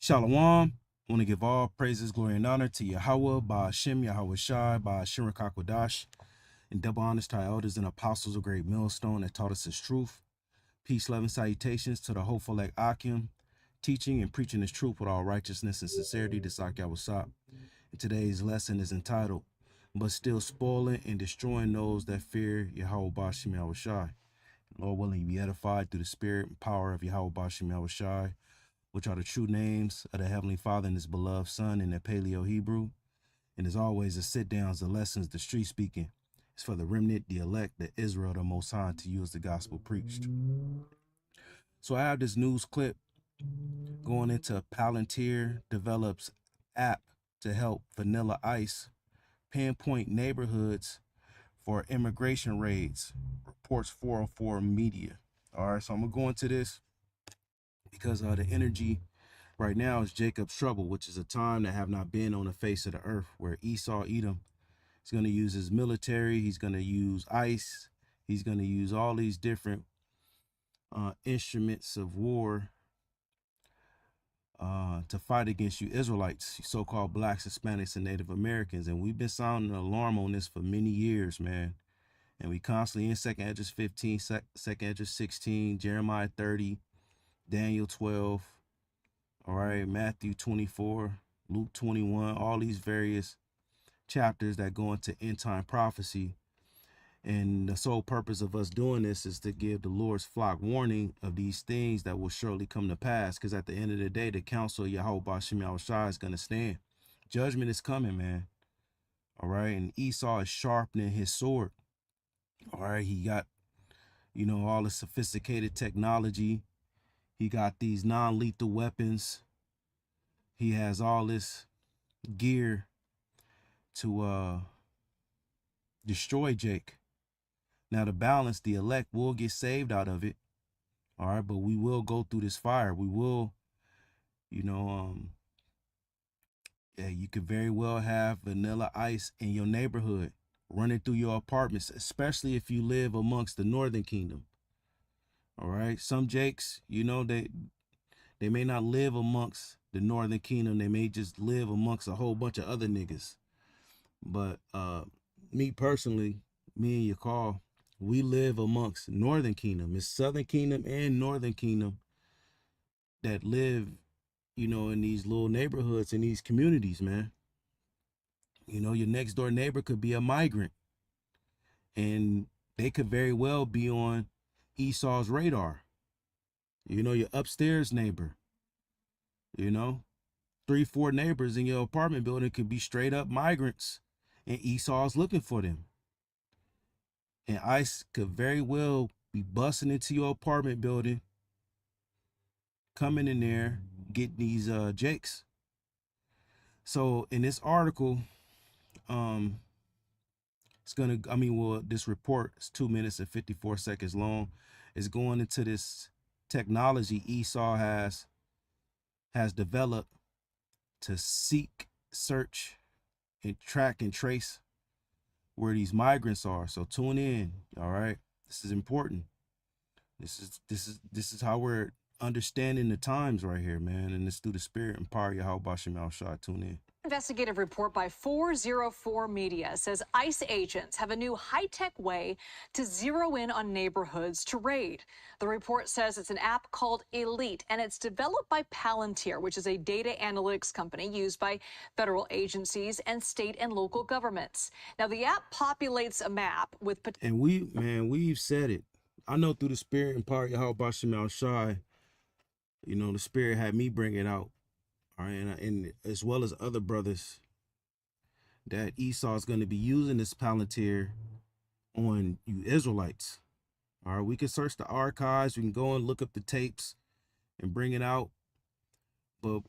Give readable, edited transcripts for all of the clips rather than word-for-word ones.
Shalom. I want to give all praises, glory, and honor to Yahweh, Ba'ashem, Yahweh Shai, Ba'ashem Rakakwadash, and double honors to our elders and apostles of Great Millstone that taught us his truth. Peace, love, and salutations to the hopeful like Akim, teaching and preaching his truth with all righteousness and sincerity to Sak Yawasap. And today's lesson is entitled, But Still Spoiling and Destroying Those That Fear Yahweh Ba'ashem, Yahweh Shai. Lord willing, you be edified through the spirit and power of Yahweh Ba'ashem, Yahweh Shai, which are the true names of the Heavenly Father and his beloved Son in the Paleo Hebrew. And as always, the sit-downs, the lessons, the street speaking. It's for the remnant, the elect, the Israel, the Most High, to use the gospel preached. So I have this news clip going into Palantir develops app to help Vanilla Ice pinpoint neighborhoods for immigration raids, reports 404 Media. All right, so I'm going to go into this because the energy right now is Jacob's trouble, which is a time that have not been on the face of the earth, where Esau, Edom, is going to use his military. He's going to use ICE. He's going to use all these different instruments of war to fight against you Israelites, so-called blacks, Hispanics, and Native Americans. And we've been sounding an alarm on this for many years, man. And we constantly in 2nd Esdras 15, 2nd Esdras 16, Jeremiah 30, Daniel 12, all right, Matthew 24, Luke 21, all these various chapters that go into end time prophecy. And the sole purpose of us doing this is to give the Lord's flock warning of these things that will surely come to pass. Because at the end of the day, the counsel of Yahweh Ba'ashem Yahweh Shai is going to stand. Judgment is coming, man. All right. And Esau is sharpening his sword. All right. He got, all the sophisticated technology. He got these non-lethal weapons. He has all this gear to destroy Jake. Now, the balance, the elect will get saved out of it. All right, but we will go through this fire. We will, yeah, you could very well have Vanilla Ice in your neighborhood running through your apartments, especially if you live amongst the Northern Kingdom. All right, some Jakes, they may not live amongst the Northern Kingdom. They may just live amongst a whole bunch of other niggas. But me personally, me and Yakal, we live amongst Northern Kingdom. It's Southern Kingdom and Northern Kingdom that live, in these little neighborhoods, in these communities, man. Your next door neighbor could be a migrant, and they could very well be on Esau's radar. Your upstairs neighbor, 3-4 neighbors in your apartment building could be straight up migrants, and Esau's looking for them. And ICE could very well be busting into your apartment building, coming in there, getting these Jakes. So in this article, this report is 2 minutes and 54 seconds long. It's going into this technology Esau has developed to seek, search, and track and trace where these migrants are. So tune in. All right. This is important. This is how we're understanding the times right here, man. And it's through the spirit and power of Yahweh Ba'ashem Yahweh Shai. Tune in. Investigative report by 404 Media says ICE agents have a new high-tech way to zero in on neighborhoods to raid. The report says it's an app called Elite, and it's developed by Palantir, which is a data analytics company used by federal agencies and state and local governments. Now, the app populates a map with... And we've said it. I know through the spirit and power of Yahweh Ba'ashem Yahweh Shai, the spirit had me bring it out. All right, and as well as other brothers, that Esau is going to be using this Palantir on you Israelites. All right, we can search the archives. We can go and look up the tapes and bring it out. But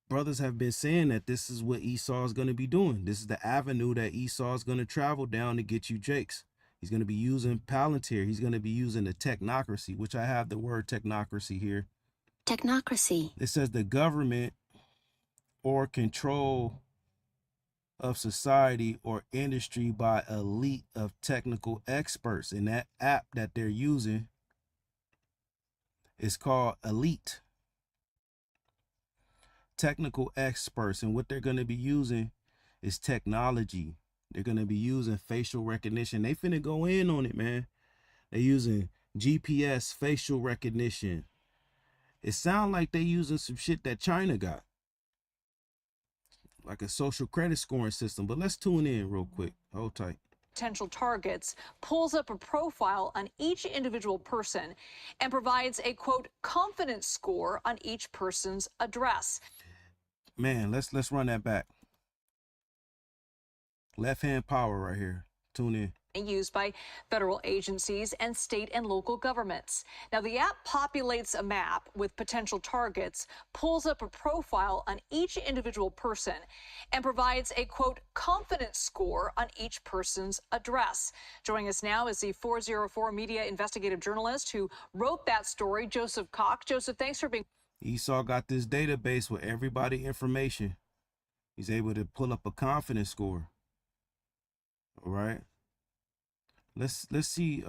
brothers have been saying that this is what Esau is going to be doing. This is the avenue that Esau is going to travel down to get you Jakes. He's going to be using Palantir. He's going to be using the technocracy, which I have the word technocracy here. Technocracy. It says the government or control of society or industry by elite of technical experts. And that app that they're using is called Elite. technical experts, and what they're going to be using is technology. They're going to be using facial recognition. They finna go in on it, man. They're using GPS facial recognition. It sounds like they using some shit that China got, like a social credit scoring system. But let's tune in real quick. Hold tight. Potential targets, pulls up a profile on each individual person, and provides a, quote, confidence score on each person's address. Man, let's run that back. Left hand power right here. Tune in. Used by federal agencies and state and local governments. Now, the app populates a map with potential targets, pulls up a profile on each individual person, and provides a, quote, confidence score on each person's address. Joining us now is the 404 Media investigative journalist who wrote that story, Joseph Koch. Joseph, thanks for being. Esau got this database with everybody information. He's able to pull up a confidence score. All right. Let's see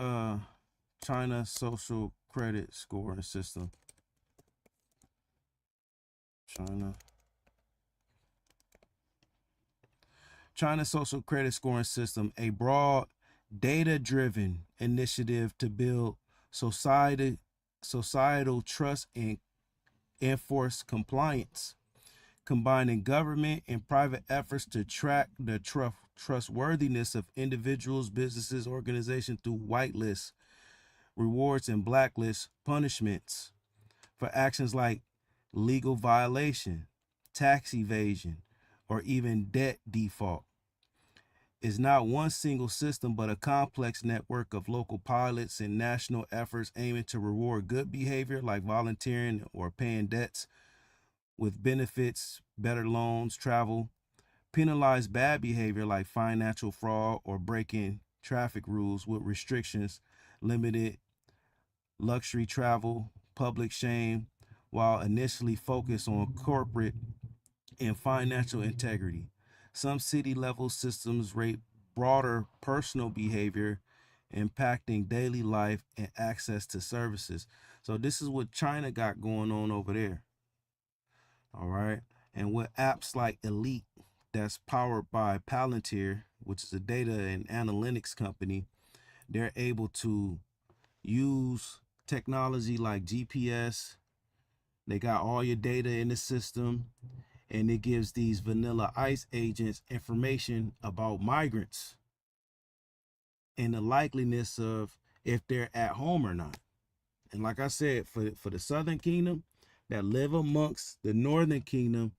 China social credit scoring system. China social credit scoring system, a broad data-driven initiative to build societal trust and enforce compliance, combining government and private efforts to track the trustworthiness of individuals, businesses, organizations through whitelist rewards and blacklist punishments for actions like legal violation, tax evasion, or even debt default. Is not one single system, but a complex network of local pilots and national efforts aiming to reward good behavior like volunteering or paying debts with benefits, better loans, travel, penalize bad behavior like financial fraud or breaking traffic rules with restrictions, limited luxury travel, public shame, while initially focus on corporate and financial integrity. Some city level systems rate broader personal behavior, impacting daily life and access to services. So this is what China got going on over there. All right. And with apps like Elite, that's powered by Palantir, which is a data and analytics company, they're able to use technology like GPS. They got all your data in the system, and it gives these vanilla ICE agents information about migrants and the likeliness of if they're at home or not. And like I said, for the Southern Kingdom that live amongst the Northern Kingdom,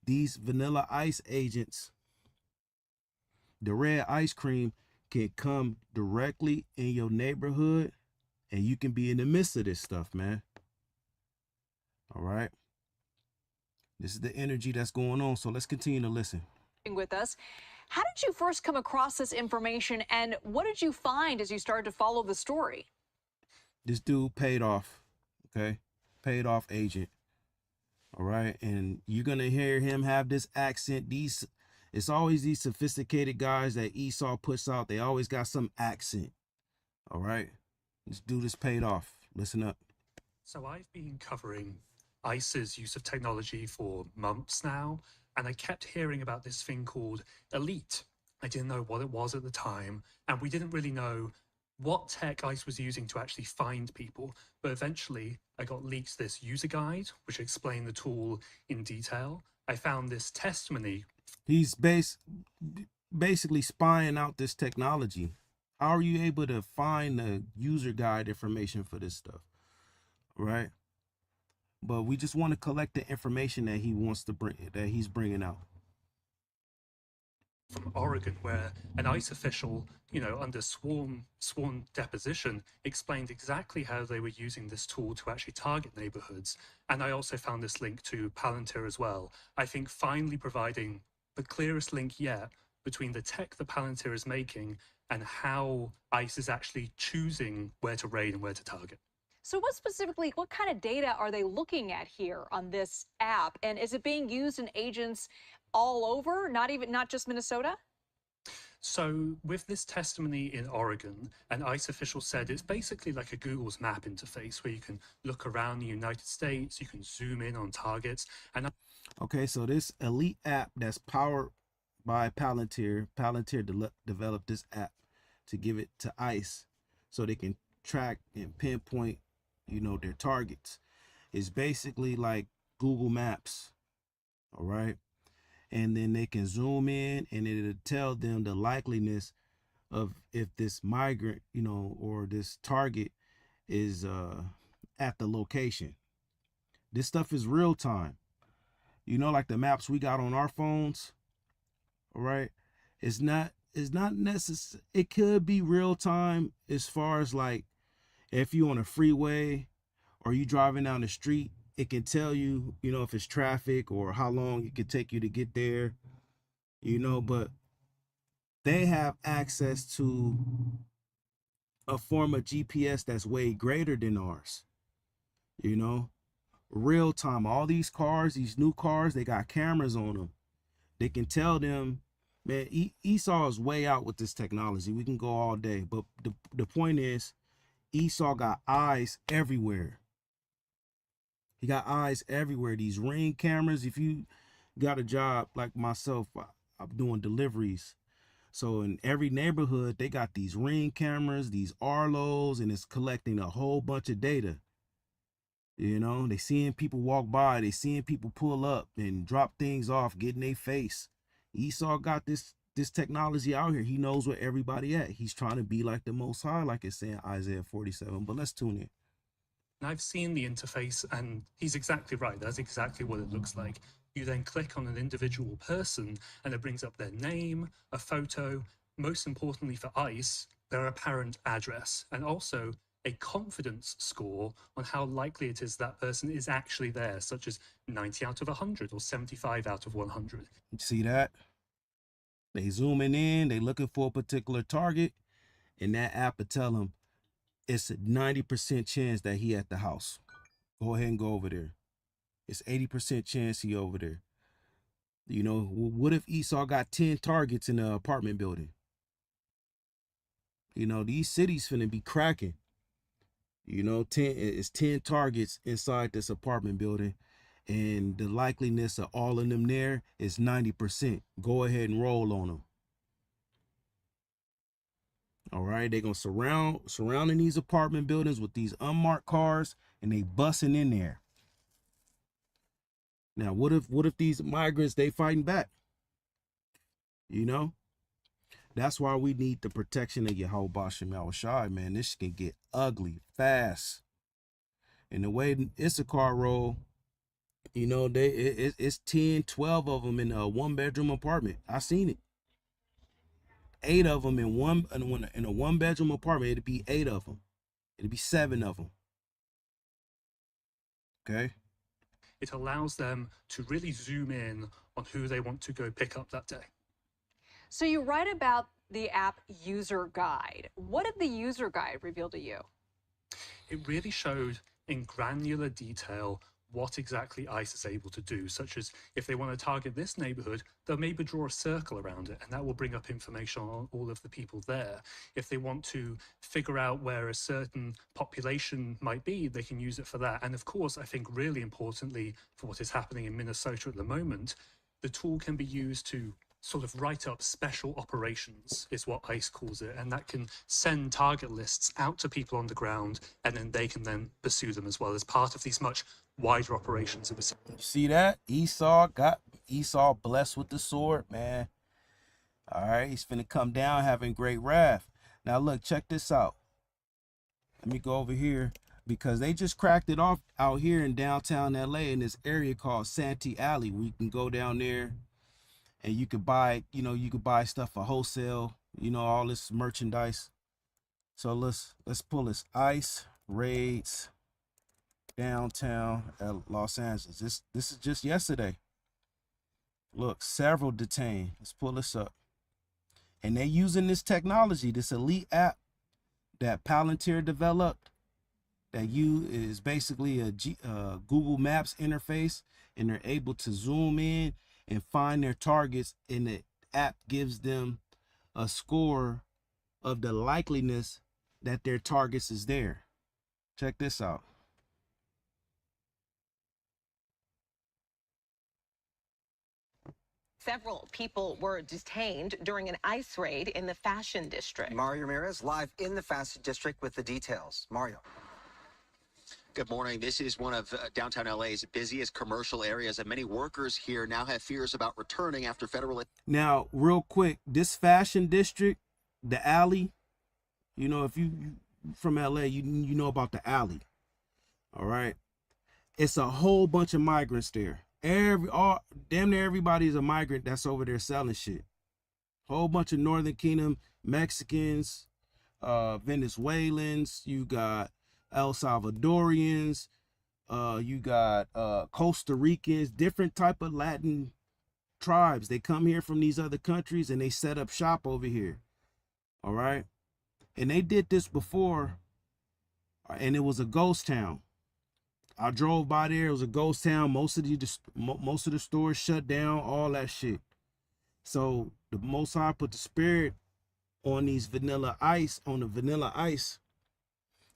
these vanilla ICE agents, the red ice cream, can come directly in your neighborhood, and you can be in the midst of this stuff, man. All right. This is the energy that's going on. So let's continue to listen. With us. How did you first come across this information, and what did you find as you started to follow the story? This dude paid off, okay? Paid off agent. All right. And you're going to hear him have this accent. It's always these sophisticated guys that Esau puts out. They always got some accent. All right. This dude is paid off. Listen up. So I've been covering ICE's use of technology for months now, and I kept hearing about this thing called Elite. I didn't know what it was at the time, and we didn't really know what tech ICE was using to actually find people. But eventually I got leaked this user guide, which explained the tool in detail. I found this testimony. He's basically spying out this technology. How are you able to find the user guide information for this stuff? Right? But we just want to collect the information that he wants to bring, that he's bringing out. From Oregon, where an ICE official, under sworn deposition, explained exactly how they were using this tool to actually target neighborhoods. And I also found this link to Palantir as well. I think finally providing the clearest link yet between the tech that Palantir is making and how ICE is actually choosing where to raid and where to target. So what kind of data are they looking at here on this app? And is it being used in agents all over, not just Minnesota? So, with this testimony in Oregon, an ICE official said it's basically like a Google's map interface where you can look around the United States, you can zoom in on targets, and Okay, so this elite app that's powered by Palantir, developed this app to give it to ICE so they can track and pinpoint, their targets. It's basically like Google Maps, all right? And then they can zoom in and it'll tell them the likeliness of if this migrant, or this target is at the location. This stuff is real time. Like the maps we got on our phones, all right? It's not necessary. It could be real time as far as like if you on a freeway or you driving down the street, it can tell you, if it's traffic or how long it could take you to get there, but they have access to a form of GPS that's way greater than ours, real time. All these cars, these new cars, they got cameras on them. They can tell them, man, Esau is way out with this technology. We can go all day, but the point is, Esau got eyes everywhere. He got eyes everywhere. These Ring cameras, if you got a job like myself, I'm doing deliveries. So in every neighborhood, they got these Ring cameras, these Arlos, and it's collecting a whole bunch of data. They seeing people walk by, they seeing people pull up and drop things off, get in their face. Esau got this technology out here. He knows where everybody at. He's trying to be like the Most High, like it's saying Isaiah 47. But let's tune in. And I've seen the interface, and he's exactly right. That's exactly what it looks like. You then click on an individual person, and it brings up their name, a photo, most importantly for ICE, their apparent address, and also a confidence score on how likely it is that person is actually there, such as 90 out of 100 or 75 out of 100. See that? They zooming in, they looking for a particular target, and that app will tell them it's a 90% chance that he at the house. Go ahead and go over there. It's 80% chance he over there. What if Esau got 10 targets in the apartment building? These cities finna be cracking. 10 targets inside this apartment building, and the likeliness of all of them there is 90%. Go ahead and roll on them. All right, they're gonna surrounding these apartment buildings with these unmarked cars, and they busting in there. Now, what if these migrants, they fighting back? That's why we need the protection of Yahweh Bashem Yahushai, man. This can get ugly fast. And the way Issachar roll, it's 10, 12 of them in a 1-bedroom apartment. I seen it. 8 of them in a 1-bedroom apartment. It'd be 8 of them. It'd be 7 of them. Okay. It allows them to really zoom in on who they want to go pick up that day. So you write about the app user guide. What did the user guide reveal to you? It really showed in granular detail what exactly ICE is able to do, such as if they want to target this neighborhood, they'll maybe draw a circle around it, and that will bring up information on all of the people there. If they want to figure out where a certain population might be, they can use it for that. And of course, I think really importantly for what is happening in Minnesota at the moment, the tool can be used to sort of write up special operations, is what ICE calls it, and that can send target lists out to people on the ground, and then they can then pursue them as well as part of these much wider operations. See that? Esau blessed with the sword, man. All right, he's finna come down having great wrath. Now look, check this out. Let me go over here, because they just cracked it off out here in downtown LA in this area called Santee Alley, where you can go down there and you could buy, stuff for wholesale, all this merchandise. So let's pull this ICE raids downtown at Los Angeles. This is just yesterday. Look, several detained. Let's pull this up. And they using this technology, this elite app that Palantir developed, that is basically a Google Maps interface, and they're able to zoom in and find their targets, and the app gives them a score of the likeliness that their targets is there. Check this out. Several people were detained during an ICE raid in the Fashion District. Mario Ramirez live in the Fashion District with the details. Mario. Good morning. This is one of downtown LA's busiest commercial areas, and many workers here now have fears about returning after federal. Now, real quick, this Fashion District, the alley, you know, if you from LA, you know about the alley. All right. It's a whole bunch of migrants there. Damn near everybody is a migrant that's over there selling shit. Whole bunch of Northern Kingdom, Mexicans, Venezuelans, you got El Salvadorians, you got Costa Ricans, different type of Latin tribes. They come here from these other countries and they set up shop over here. All right. And they did this before, and it was a ghost town. I drove by there. It was a ghost town. Most of the stores shut down. All that shit. So the Most High put the spirit on these vanilla ice, on the vanilla ice,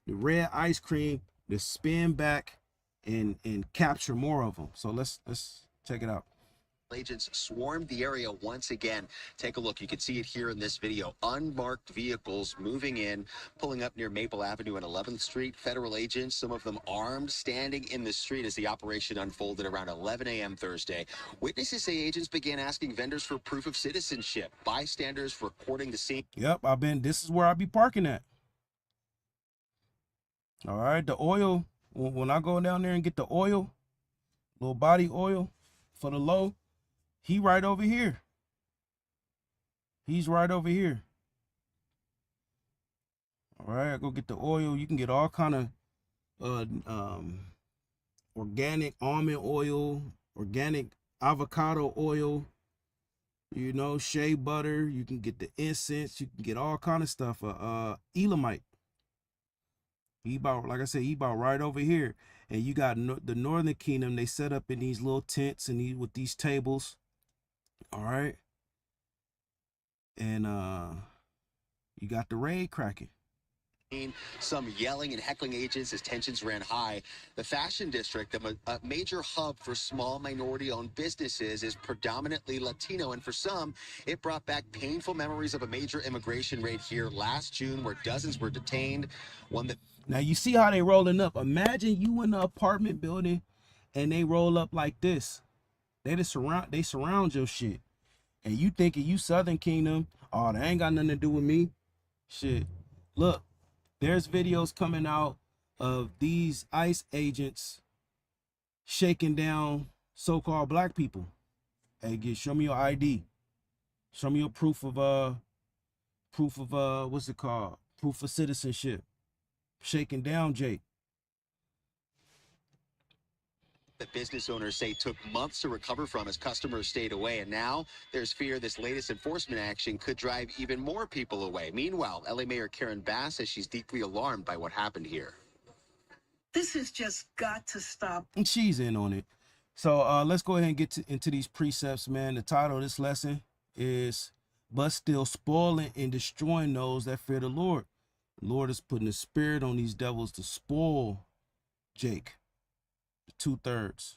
the red ice cream, to spin back and capture more of them. So let's check it out. Agents swarmed the area once again. Take a look. You can see it here in this video. Unmarked vehicles moving in, pulling up near Maple Avenue and 11th Street. Federal agents, some of them armed, standing in the street as the operation unfolded around 11 a.m. Thursday. Witnesses say agents began asking vendors for proof of citizenship. Bystanders recording the scene. Yep, this is where I be parking at. All right, the oil, when I go down there and get the oil, little body oil for the low, he right over here. He's right over here. All right, I go get the oil. You can get all kind of organic almond oil, organic avocado oil, you know, shea butter. You can get the incense. You can get all kind of stuff. Elamite. He about, like I said, he about right over here. And you got the Northern Kingdom. They set up in these little tents and with these tables. All right. And you got the raid cracking. Some yelling and heckling agents as tensions ran high. The Fashion District, a major hub for small minority-owned businesses, is predominantly Latino, and for some, it brought back painful memories of a major immigration raid here last June where dozens were detained. Now you see how they rolling up. Imagine you in an apartment building and they roll up like this. They surround your shit. And you thinking you Southern Kingdom, oh, they ain't got nothing to do with me. Shit. Look. There's videos coming out of these ICE agents shaking down so-called black people. Hey, show me your ID. Show me your proof of what's it called? Proof of citizenship. Shaking down Jake. The business owners say took months to recover from as customers stayed away. And now there's fear this latest enforcement action could drive even more people away. Meanwhile, LA Mayor Karen Bass says she's deeply alarmed by what happened here. This has just got to stop. And she's in on it. So let's go ahead and get into these precepts, man. The title of this lesson is, but still spoiling and destroying those that fear the Lord. The Lord is putting a spirit on these devils to spoil Jake. 2/3.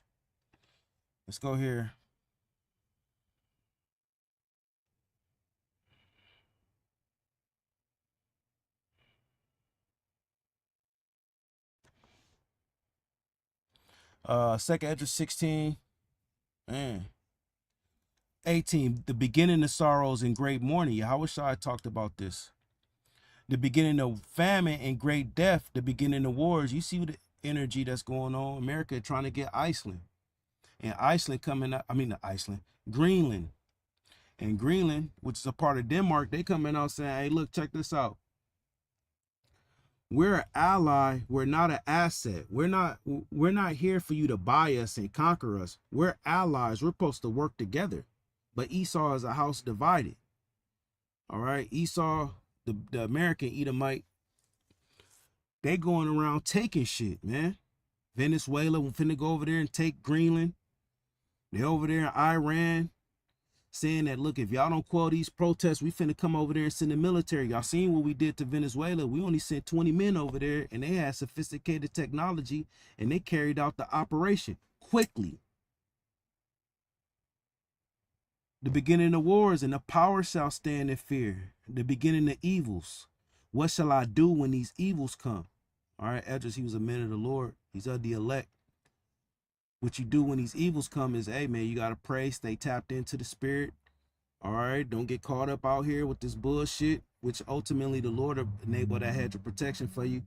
Let's go here. Second Esdras 16. Man. 18. The beginning of sorrows and great mourning. Yahushua talked about this. The beginning of famine and great death. The beginning of wars. You see the energy that's going on. America trying to get Iceland, and Iceland coming up. Greenland, and Greenland, which is a part of Denmark, they coming out saying, "Hey, look, check this out. We're an ally. We're not an asset. We're not here for you to buy us and conquer us. We're allies. We're supposed to work together." But Esau is a house divided. All right, Esau, the American Edomite. They going around taking shit, man. Venezuela finna go over there and take Greenland. They over there in Iran. saying that, look, if y'all don't quell these protests, we finna come over there and send the military. Y'all seen what we did to Venezuela. We only sent 20 men over there, and they had sophisticated technology, and they carried out the operation quickly. The beginning of wars, and the power shall stand in fear. The beginning of evils. What shall I do when these evils come? All right, Esdras, he was a man of the Lord. He's of the elect. What you do when these evils come is, hey, man, you got to pray, stay tapped into the spirit. All right, don't get caught up out here with this bullshit, which ultimately the Lord will enable that hedge of protection for you.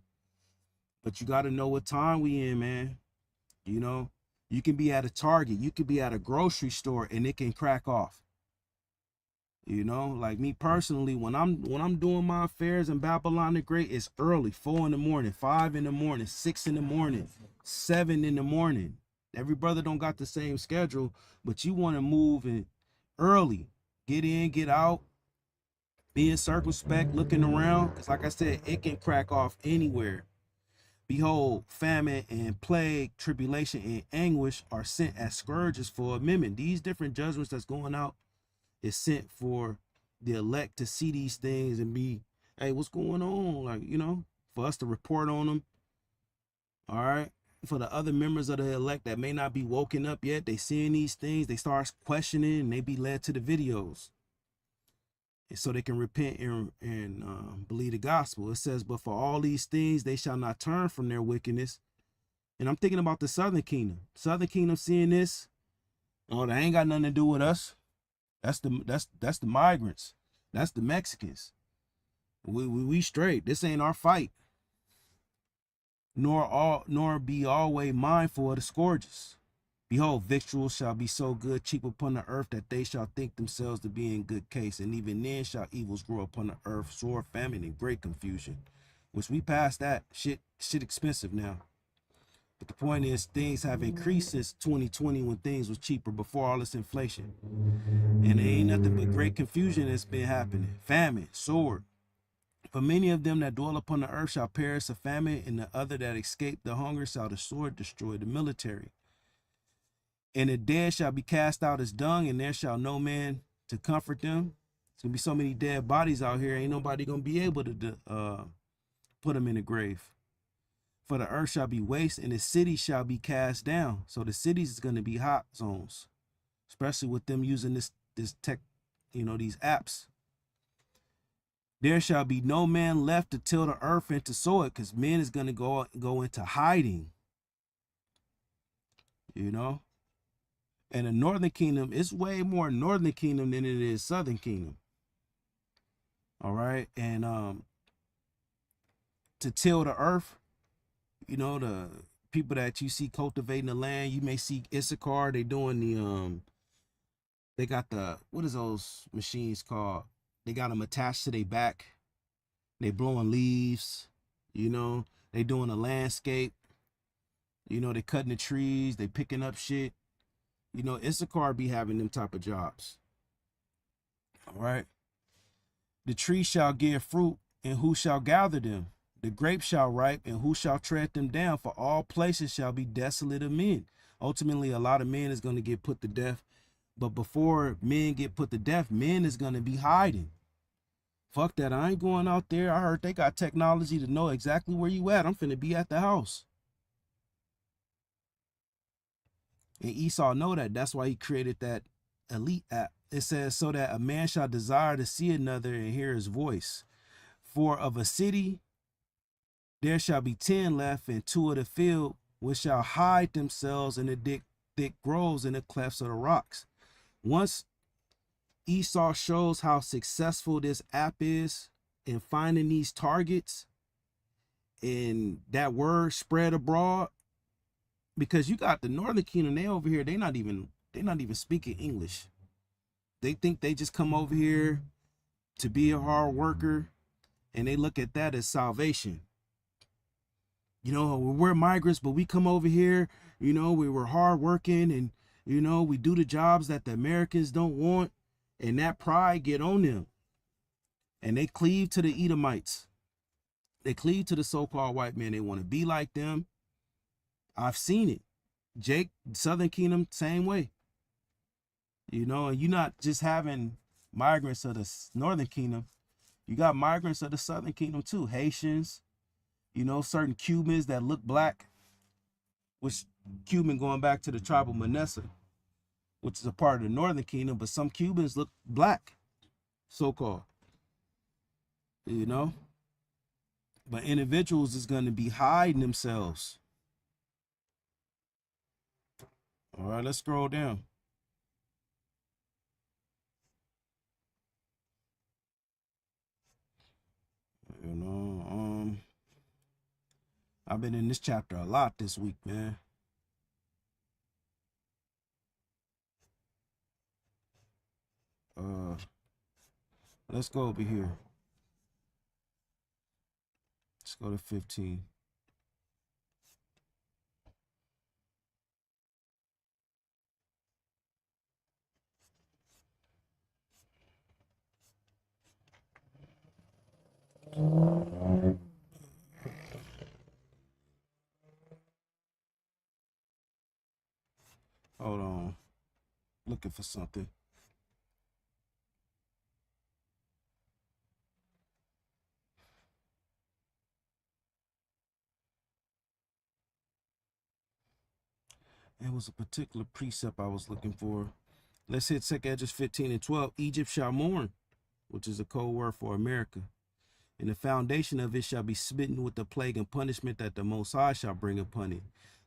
But you got to know what time we in, man. You know, you can be at a Target, you could be at a grocery store, and it can crack off. You know, like me personally, when I'm doing my affairs in Babylon the Great, it's early, 4 in the morning, 5 in the morning, 6 in the morning, 7 in the morning. Every brother don't got the same schedule, but you want to move in early, get in, get out, being circumspect, looking around. Because like I said, it can crack off anywhere. Behold, famine and plague, tribulation and anguish are sent as scourges for amendment. These different judgments that's going out is sent for the elect to see these things and be, hey, what's going on? Like, you know, for us to report on them. All right. For the other members of the elect that may not be woken up yet, they seeing these things, they start questioning, and they be led to the videos. And so they can repent and believe the gospel. It says, but for all these things, they shall not turn from their wickedness. And I'm thinking about the Southern Kingdom. Southern Kingdom seeing this, oh, that ain't got nothing to do with us. That's the migrants. That's the Mexicans. We straight. This ain't our fight. Nor be always mindful of the scourges. Behold, victuals shall be so good, cheap upon the earth, that they shall think themselves to be in good case. And even then shall evils grow upon the earth, sore famine and great confusion. Which we passed that. Shit expensive now. But the point is, things have increased since 2020 when things was cheaper, before all this inflation. And there ain't nothing but great confusion that's been happening. Famine, sword. For many of them that dwell upon the earth shall perish of famine, and the other that escape the hunger shall the sword destroy the military. And the dead shall be cast out as dung, and there shall no man to comfort them. There's going to be so many dead bodies out here, ain't nobody going to be able to put them in the grave. For the earth shall be waste, and the city shall be cast down. So the cities is going to be hot zones, especially with them using this tech, you know, these apps. There shall be no man left to till the earth and to sow it, because men is going to go into hiding. You know? And the Northern Kingdom, it's way more Northern Kingdom than it is Southern Kingdom. All right? And to till the earth, you know, the people that you see cultivating the land, you may see Issachar, they doing the, they got the, what is those machines called? They got them attached to their back. They blowing leaves, you know, they doing a landscape. You know, they cutting the trees, they picking up shit. You know, Issachar be having them type of jobs. All right. The tree shall give fruit, and who shall gather them? The grapes shall ripe, and who shall tread them down? For all places shall be desolate of men. Ultimately, a lot of men is going to get put to death. But before men get put to death, men is going to be hiding. Fuck that. I ain't going out there. I heard they got technology to know exactly where you at. I'm finna be at the house. And Esau know that. That's why he created that elite app. It says, so that a man shall desire to see another and hear his voice. For of a city there shall be 10 left, and 2 of the field, which shall hide themselves in the thick groves in the clefts of the rocks. Once Esau shows how successful this app is in finding these targets, and that word spread abroad, because you got the Northern Kingdom, they over here, they're not even speaking English. They think they just come over here to be a hard worker, and they look at that as salvation. You know, we're migrants, but we come over here, you know, we were hard working, and, you know, we do the jobs that the Americans don't want, and that pride get on them. And they cleave to the Edomites. They cleave to the so-called white man. They want to be like them. I've seen it. Jake, Southern Kingdom, same way. You know, and you're not just having migrants of the northern kingdom. You got migrants of the southern kingdom too. Haitians, you know, certain Cubans that look black, which Cuban going back to the tribe of Manasseh, which is a part of the northern kingdom, but some Cubans look black, so-called, you know. But individuals is going to be hiding themselves. All right, let's scroll down. You know, I've been in this chapter a lot this week, man. Let's go over here. Let's go to 15. Hold on. Looking for something. It was a particular precept I was looking for. Let's hit 2 Esdras 15 and 12. Egypt shall mourn, which is a code word for America. And the foundation of it shall be smitten with the plague and punishment that the Most High shall bring upon it.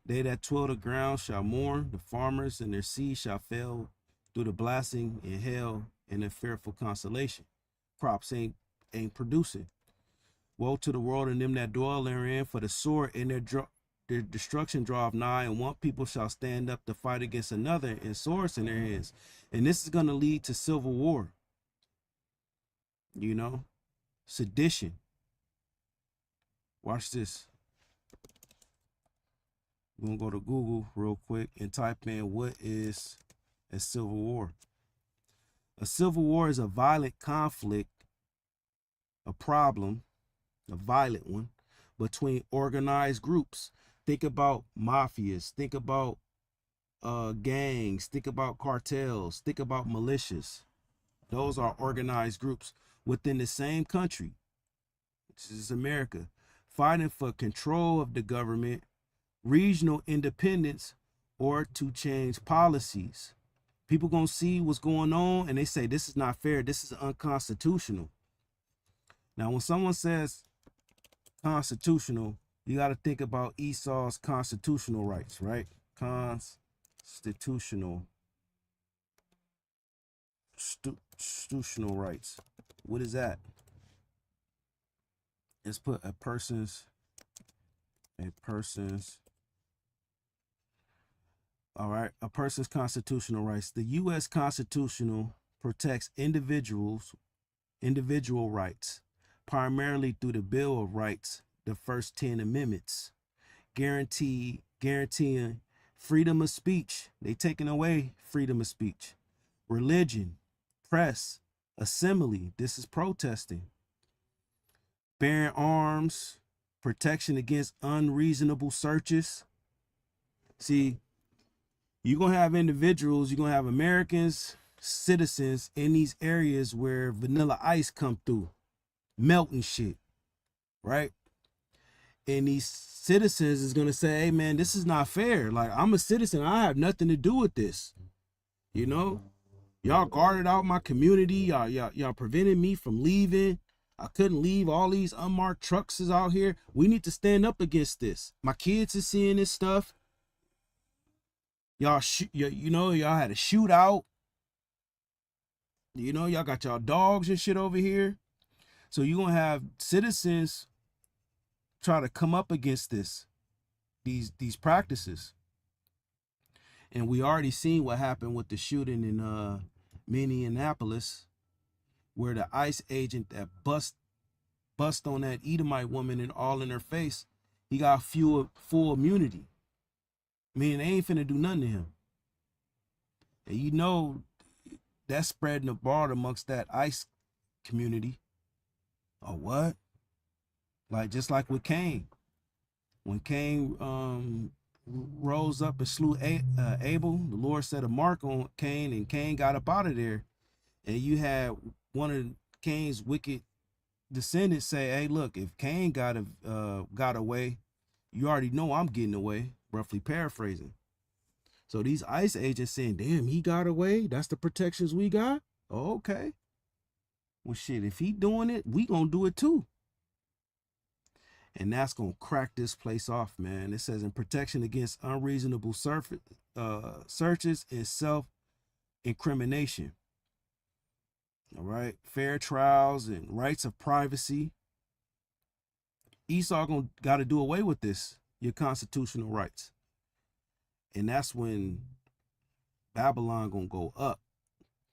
They that twill the ground shall mourn, the farmers and their seed shall fail through the blasting and hail and the fearful consolation. Crops ain't producing. Woe to the world and them that dwell therein, for the sword and their destruction draweth nigh, and one people shall stand up to fight against another, and swords in their hands. And this is going to lead to civil war. You know, sedition. Watch this. We're going to go to Google real quick and type in what is a civil war. A civil war is a violent conflict, a problem, a violent one, between organized groups. Think about mafias, think about gangs, think about cartels, think about militias. Those are organized groups within the same country, which is America, fighting for control of the government, regional independence, or to change policies. People gonna see what's going on and they say this is not fair, this is unconstitutional. Now when someone says constitutional, you got to think about Esau's constitutional rights, right? Constitutional rights. What is that? Let's put a person's. All right, a person's constitutional rights. The U.S. Constitution protects individual rights, primarily through the Bill of Rights, the first 10 amendments, guaranteeing freedom of speech. They taking away freedom of speech, religion, press, assembly. This is protesting. Bearing arms, protection against unreasonable searches. See, you're going to have individuals, you're going to have Americans, citizens in these areas where vanilla ice come through, melting shit, right? And these citizens is going to say, hey, man, this is not fair. Like, I'm a citizen. I have nothing to do with this. You know, y'all guarded out my community. Y'all prevented me from leaving. I couldn't leave. All these unmarked trucks is out here. We need to stand up against this. My kids are seeing this stuff. Y'all, y'all had a shootout. You know, y'all got y'all dogs and shit over here. So you're going to have citizens try to come up against these practices. And we already seen what happened with the shooting in Minneapolis, where the ICE agent that bust on that Edomite woman and all in her face, he got full immunity. Man, they ain't finna do nothing to him. And you know that's spreading abroad amongst that ICE community. Oh, what? Like, just like with Cain. When Cain rose up and slew Abel, the Lord set a mark on Cain, and Cain got up out of there. And you had one of Cain's wicked descendants say, "Hey, look, if Cain got away, you already know I'm getting away." Roughly paraphrasing. So these ICE agents saying, "Damn, he got away. That's the protections we got." Oh, okay. Well, shit, if he doing it, we gonna do it too. And that's gonna crack this place off, man. It says in protection against unreasonable searches and self-incrimination. All right, fair trials and rights of privacy. Esau got to do away with this, your constitutional rights. And that's when Babylon gonna go up.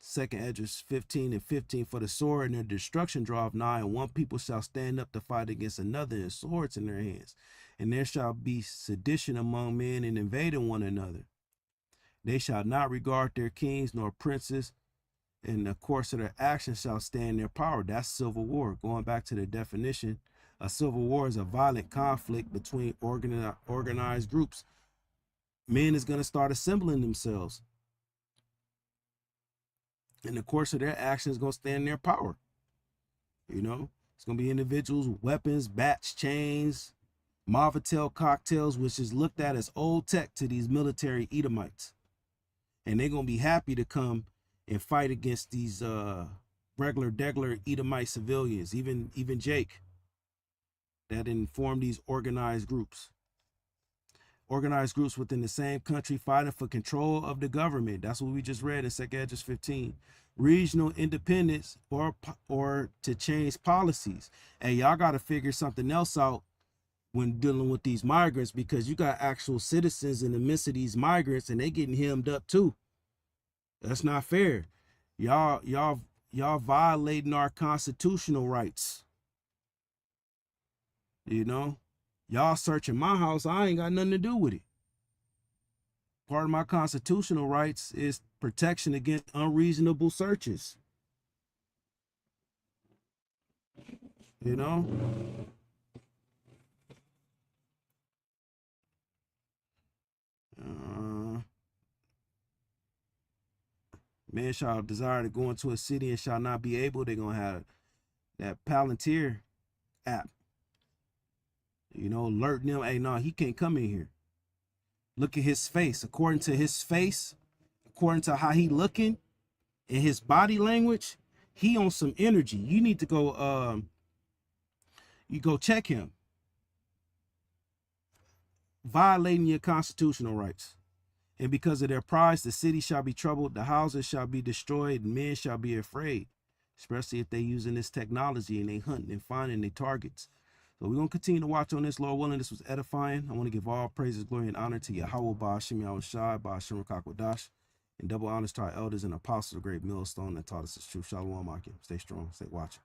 2nd Esdras 15:15, for the sword and their destruction draweth nigh, and one people shall stand up to fight against another, and swords in their hands. And there shall be sedition among men, and invading one another. They shall not regard their kings nor princes, and the course of their actions shall stand their power. That's civil war. Going back to the definition, a civil war is a violent conflict between organized groups. Men is going to start assembling themselves. And the course of their actions is going to stand their power. You know, it's going to be individuals, weapons, bats, chains, Mauvitel cocktails, which is looked at as old tech to these military Edomites. And they're going to be happy to come and fight against these regular Edomite civilians, even Jake, that inform these organized groups. Organized groups within the same country fighting for control of the government. That's what we just read in 2nd Esdras 15. Regional independence or to change policies. Hey, y'all got to figure something else out when dealing with these migrants, because you got actual citizens in the midst of these migrants and they getting hemmed up too. That's not fair. Y'all violating our constitutional rights. You know, y'all searching my house. I ain't got nothing to do with it. Part of my constitutional rights is protection against unreasonable searches. You know? Man shall desire to go into a city and shall not be able. They're going to have that Palantir app. You know, alerting them, hey, no, he can't come in here. Look at his face. According to his face, according to how he looking and his body language, he on some energy. You need to go, you go check him. Violating your constitutional rights. And because of their pride, the city shall be troubled, the houses shall be destroyed, and men shall be afraid, especially if they using this technology and they hunting and finding their targets. So we're going to continue to watch on this, Lord willing. This was edifying. I want to give all praises, glory, and honor to Yahweh, Ba'ashim Yahushai, Ba'ashim Rakakwadash, and double honors to our elders and apostles of great millstone that taught us the truth. Shalom, Akim. Stay strong, stay watching.